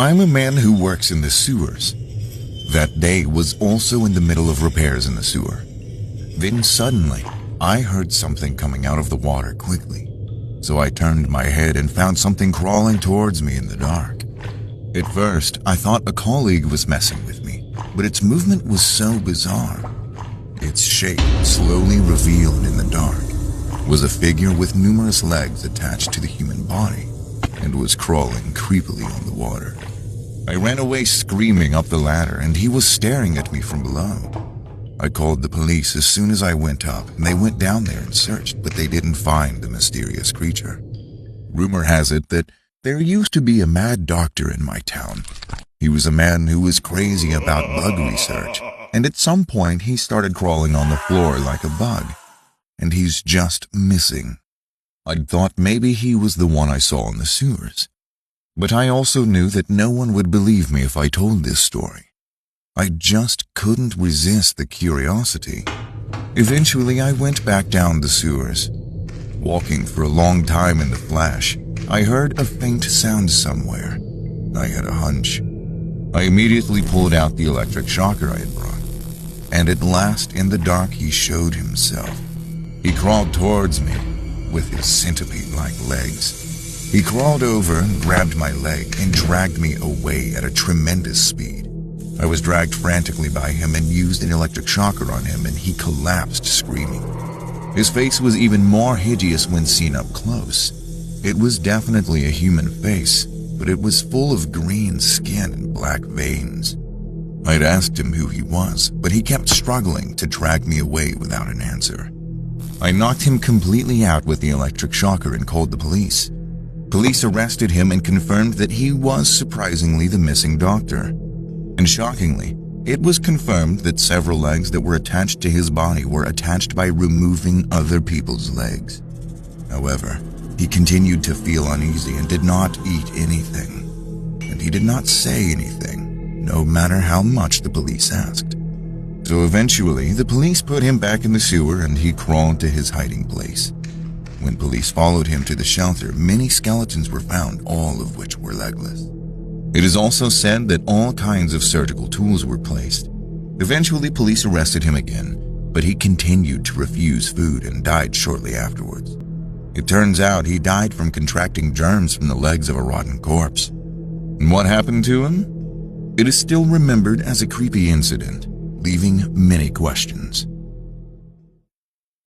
I'm a man who works in the sewers. That day was also in the middle of repairs in the sewer. Then suddenly, I heard something coming out of the water quickly. So I turned my head and found something crawling towards me in the dark. At first, I thought a colleague was messing with me, but its movement was so bizarre. Its shape, slowly revealed in the dark, was a figure with numerous legs attached to the human body and was crawling creepily on the water. I ran away screaming up the ladder, and he was staring at me from below. I called the police as soon as I went up, and they went down there and searched, but they didn't find the mysterious creature. Rumor has it that there used to be a mad doctor in my town. He was a man who was crazy about bug research, and at some point he started crawling on the floor like a bug, and he's just missing. I'd thought maybe he was the one I saw in the sewers. But I also knew that no one would believe me if I told this story. I just couldn't resist the curiosity. Eventually, I went back down the sewers. Walking for a long time in the flash, I heard a faint sound somewhere. I had a hunch. I immediately pulled out the electric shocker I had brought. And at last, in the dark, he showed himself. He crawled towards me with his centipede-like legs. He crawled over and grabbed my leg and dragged me away at a tremendous speed. I was dragged frantically by him and used an electric shocker on him, and he collapsed screaming. His face was even more hideous when seen up close. It was definitely a human face, but it was full of green skin and black veins. I'd asked him who he was, but he kept struggling to drag me away without an answer. I knocked him completely out with the electric shocker and called the police. Police arrested him and confirmed that he was surprisingly the missing doctor. And shockingly, it was confirmed that several legs that were attached to his body were attached by removing other people's legs. However, he continued to feel uneasy and did not eat anything. And he did not say anything, no matter how much the police asked. So eventually, the police put him back in the sewer and he crawled to his hiding place. When police followed him to the shelter, many skeletons were found, all of which were legless. It is also said that all kinds of surgical tools were placed. Eventually, police arrested him again, but he continued to refuse food and died shortly afterwards. It turns out he died from contracting germs from the legs of a rotten corpse. And what happened to him? It is still remembered as a creepy incident, leaving many questions.